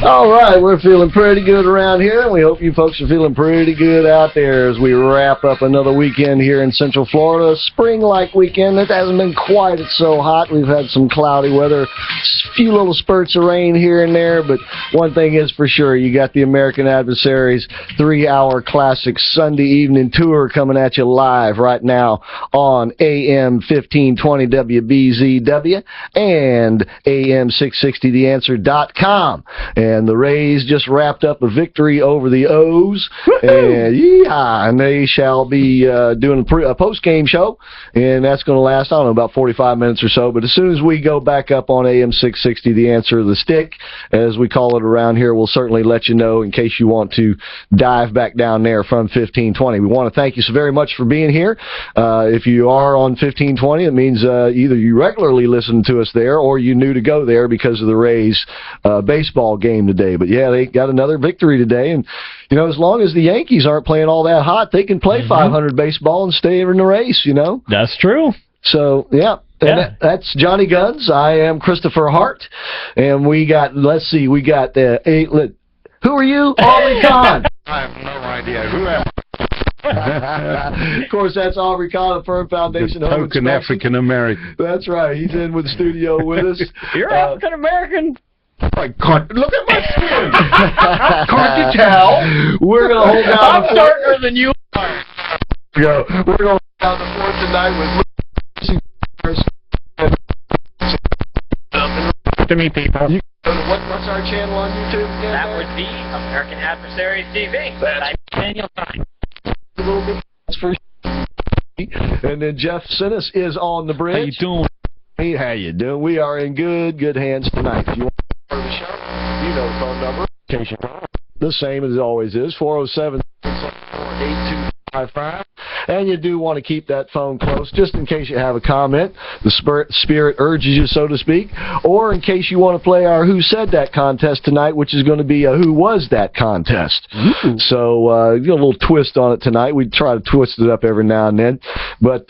All right, we're feeling pretty good around here, and we hope you folks are feeling pretty good out there as we wrap up another weekend here in Central Florida. Spring-like weekend. It hasn't been quite so hot. We've had some cloudy weather, a few little spurts of rain here and there, but one thing is for sure, you got the American Adversaries 3-hour classic Sunday evening tour coming at you live right now on AM 1520 WBZW and AM660theanswer.com. And the Rays just wrapped up a victory over the O's, and they shall be doing a post-game show, and that's going to last, I don't know, about 45 minutes or so. But as soon as we go back up on AM 660, the answer, the stick, as we call it around here, we'll certainly let you know in case you want to dive back down there from 1520. We want to thank you so very much for being here. If you are on 1520, it means either you regularly listen to us there or you knew to go there because of the Rays baseball game today. But yeah, they got another victory today, and you know, as long as the Yankees aren't playing all that hot, they can play 500 baseball and stay in the race, you know. That's true. So yeah. And that's Johnny Guns. I am Christopher Hart, and we got, let's see, we got who are you? Aubrey Kahn. I have no idea who am Of course, that's Aubrey Kahn of Firm Foundation. the token African American. That's right. He's in with the studio with us. You're African American. I can't look at my skin. Can't you tell? We're gonna hold down. I'm darker than you. We're gonna hold down the fort tonight with. To me, people. What's our channel on YouTube again? That would be American Adversaries TV. That's Daniel Stein. a little bit for. And then Jeff Sinnis is on the bridge. How you doing? Hey, how you doing? We are in good hands tonight. If you want to be part of the show, you know the phone number. The same as it always is, 407-824-8255. And you do want to keep that phone close just in case you have a comment, the spirit urges you, so to speak, or in case you want to play our Who Said That contest tonight, which is going to be a Who Was That contest. Ooh. So you know, a little twist on it tonight. We try to twist it up every now and then, but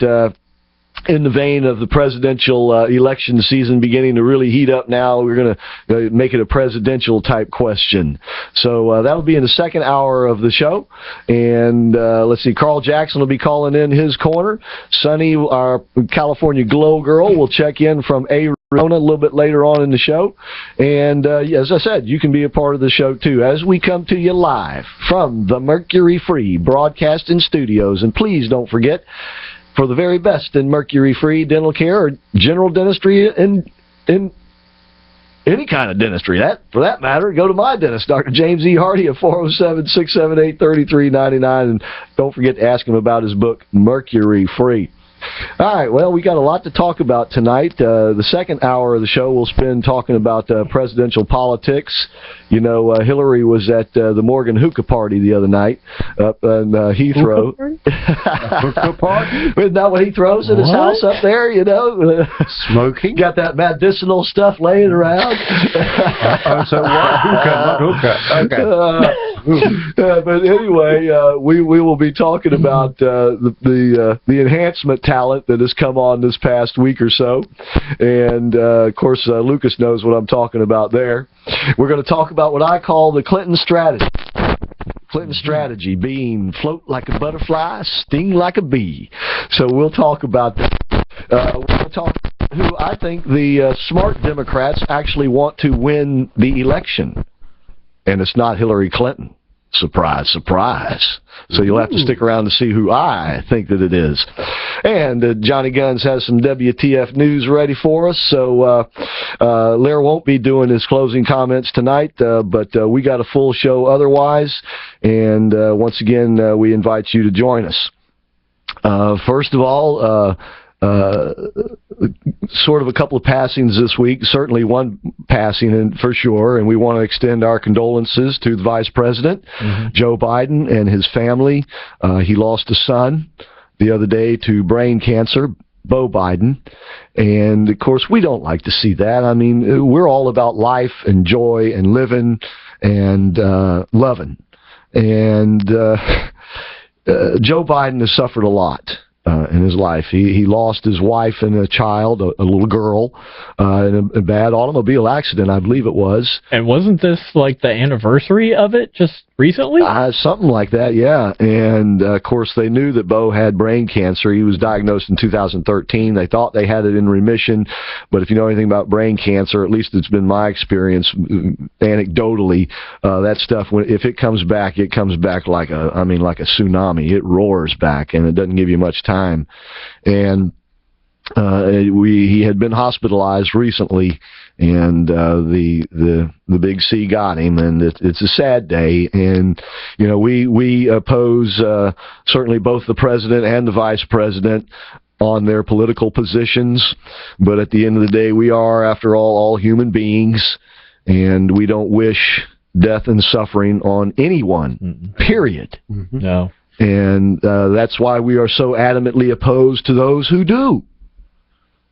in the vein of the presidential election season beginning to really heat up now, we're going to make it a presidential type question. So that'll be in the second hour of the show. And let's see, Carl Jackson will be calling in his corner. Sunny, our California Glow Girl, will check in from Arizona a little bit later on in the show. And as I said, you can be a part of the show too as we come to you live from the Mercury Free Broadcasting Studios. And please don't forget, for the very best in mercury-free dental care or general dentistry in any kind of dentistry, for that matter, go to my dentist, Dr. James E. Hardy at 407-678-3399, and don't forget to ask him about his book, Mercury Free. All right, well, we got a lot to talk about tonight. The second hour of the show we'll spend talking about presidential politics. You know, Hillary was at the Morgan Hookah Party the other night up in Heathrow. Hookah party? Isn't that what he throws at his house up there, you know? Smoking? Got that medicinal stuff laying around. So what? Hookah, not hookah. Okay. But anyway, we will be talking about the enhancement talent that has come on this past week or so. And, of course, Lucas knows what I'm talking about there. We're going to talk about what I call the Clinton strategy. Clinton strategy being float like a butterfly, sting like a bee. So we'll talk about that. We're going to talk about who I think the smart Democrats actually want to win the election. And it's not Hillary Clinton. Surprise, surprise. So you'll have to stick around to see who I think that it is. And Johnny Guns has some WTF news ready for us. So Lair won't be doing his closing comments tonight, but we got a full show otherwise. And once again, we invite you to join us. First of all, sort of a couple of passings this week, certainly one passing for sure, and we want to extend our condolences to the Vice President, Joe Biden, and his family. He lost a son the other day to brain cancer, Beau Biden, and of course we don't like to see that. I mean, we're all about life and joy and living and loving, and Joe Biden has suffered a lot. in his life. He lost his wife and a child, a little girl, in a bad automobile accident, I believe it was. And wasn't this like the anniversary of it just recently? Something like that, yeah. And, of course, they knew that Bo had brain cancer. He was diagnosed in 2013. They thought they had it in remission, but if you know anything about brain cancer, at least it's been my experience, anecdotally, that stuff, if it comes back like a tsunami. It roars back, and it doesn't give you much time. And he had been hospitalized recently, and the big C got him, and it's a sad day. And we oppose certainly both the president and the vice president on their political positions, but at the end of the day, we are, after all human beings, and we don't wish death and suffering on anyone, period. No. And that's why we are so adamantly opposed to those who do.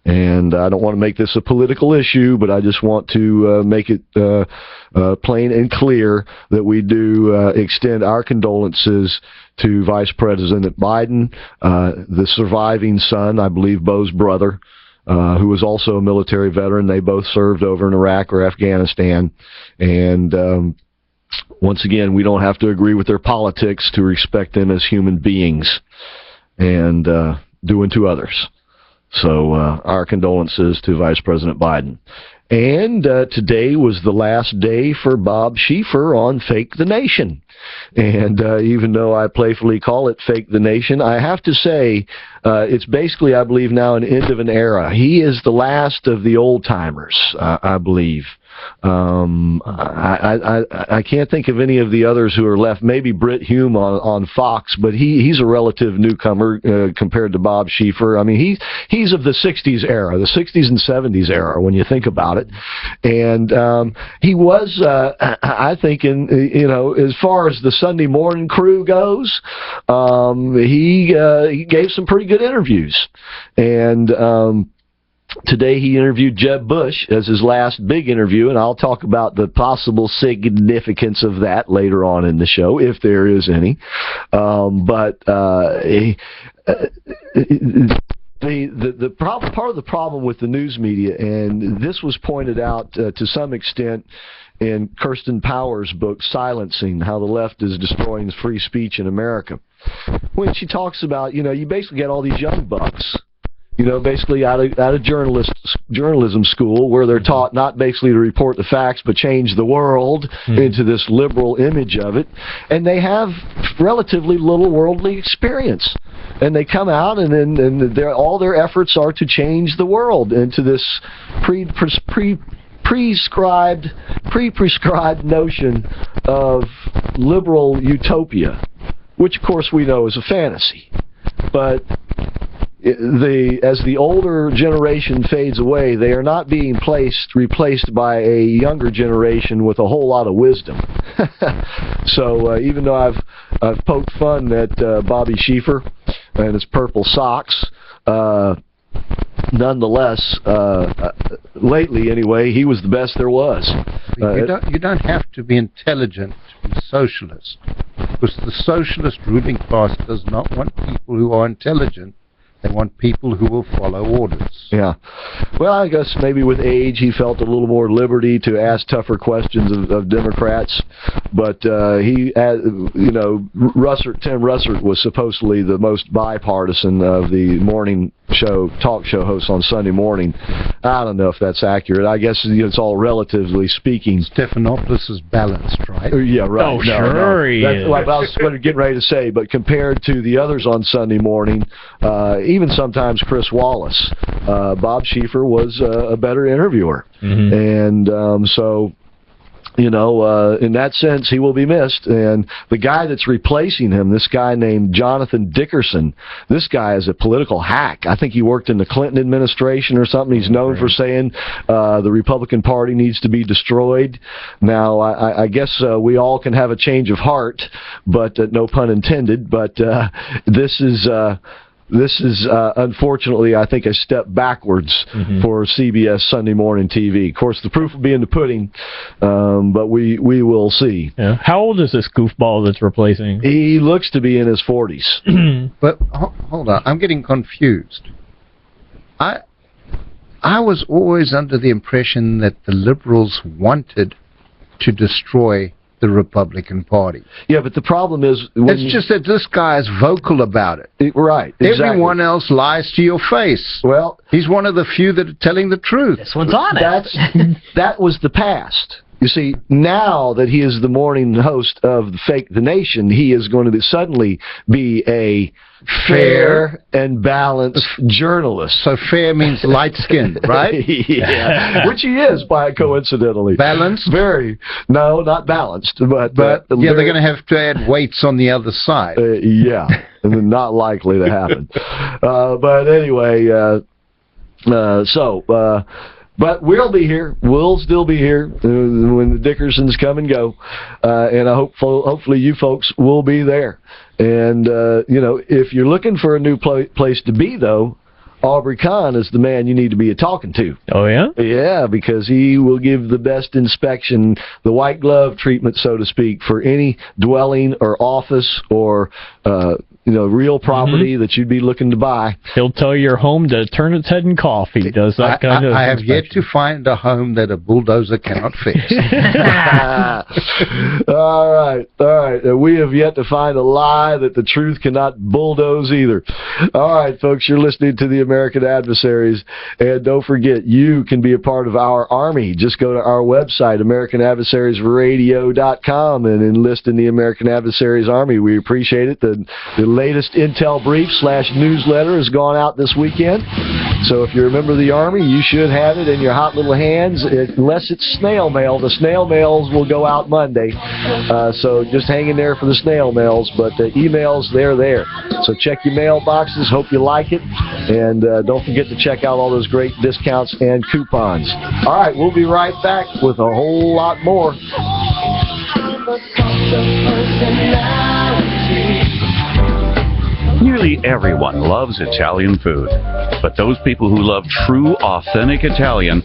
And I don't want to make this a political issue, but I just want to make it plain and clear that we do extend our condolences to Vice President Biden, the surviving son, I believe Bo's brother, who was also a military veteran. They both served over in Iraq or Afghanistan. And once again, we don't have to agree with their politics to respect them as human beings and do unto others. So our condolences to Vice President Biden. And today was the last day for Bob Schieffer on Fake the Nation. And even though I playfully call it Fake the Nation, I have to say it's basically, I believe, now an end of an era. He is the last of the old-timers, I believe. I can't think of any of the others who are left. Maybe Britt Hume on Fox, but he's a relative newcomer compared to Bob Schieffer. I mean, he's of the 60s era, the 60s and 70s era, when you think about it. And he was, I think, as far as the Sunday morning crew goes, he gave some pretty good interviews. And today he interviewed Jeb Bush as his last big interview, and I'll talk about the possible significance of that later on in the show, if there is any. Part of the problem with the news media, and this was pointed out to some extent in Kirsten Powers' book, Silencing, How the Left is Destroying Free Speech in America, when she talks about, you basically get all these young bucks, basically out of journalism school, where they're taught not basically to report the facts, but change the world into this liberal image of it. And they have relatively little worldly experience. And they come out, and then all their efforts are to change the world into this pre-prescribed notion of liberal utopia, which, of course, we know is a fantasy. But as the older generation fades away, they are not being replaced by a younger generation with a whole lot of wisdom. So even though I've poked fun at Bobby Schieffer and his purple socks, nonetheless, lately anyway, he was the best there was. You don't have to be intelligent to be socialist, because the socialist ruling class does not want people who are intelligent. They want people who will follow orders. Yeah. Well, I guess maybe with age he felt a little more liberty to ask tougher questions of Democrats. But Tim Russert was supposedly the most bipartisan of the morning talk show hosts on Sunday morning. I don't know if that's accurate. I guess it's all relatively speaking. Stephanopoulos is balanced, right? Yeah, right. Oh, sure he is. That's what I was getting ready to say. But compared to the others on Sunday morning, even sometimes Chris Wallace, Bob Schieffer was a better interviewer. And so, in that sense, he will be missed. And the guy that's replacing him, this guy named Jonathan Dickerson, this guy is a political hack. I think he worked in the Clinton administration or something. He's known for saying the Republican Party needs to be destroyed. Now, I guess we all can have a change of heart, but no pun intended. But this is this is unfortunately, I think, a step backwards for CBS Sunday morning TV. Of course, the proof will be in the pudding, but we will see. Yeah. How old is this goofball that's replacing? He looks to be in his 40s. But hold on, I'm getting confused. I was always under the impression that the liberals wanted to destroy the Republican Party. Yeah, but the problem is... It's just that this guy is vocal about it. Right, exactly. Everyone else lies to your face. Well... He's one of the few that are telling the truth. This one's honest. That was the past. You see, now that he is the morning host of The Nation, he is going to suddenly be a fair and balanced journalist. So fair means light-skinned, right? Yeah, which he is, coincidentally. Balanced? Very. No, not balanced, but yeah, they're going to have to add weights on the other side. Yeah, and not likely to happen. But anyway, but we'll be here. We'll still be here when the Dickersons come and go, and hopefully you folks will be there. And if you're looking for a new place to be, though, Aubrey Kahn is the man you need to be talking to. Oh, yeah? Yeah, because he will give the best inspection, the white glove treatment, so to speak, for any dwelling or office or real property that you'd be looking to buy. He'll tell your home to turn its head and cough. He does that kind of I have yet to find a home that a bulldozer cannot fix. All right. We have yet to find a lie that the truth cannot bulldoze either. All right, folks, you're listening to the American Adversaries, and don't forget, you can be a part of our army. Just go to our website, AmericanAdversariesRadio.com, and enlist in the American Adversaries Army. We appreciate it. The latest intel brief / newsletter has gone out this weekend. So if you're a member of the Army, you should have it in your hot little hands, unless it's snail mail. The snail mails will go out Monday. So just hang in there for the snail mails, but the emails, they're there. So check your mailboxes. Hope you like it. And don't forget to check out all those great discounts and coupons. All right, we'll be right back with a whole lot more. Nearly everyone loves Italian food, but those people who love true, authentic Italian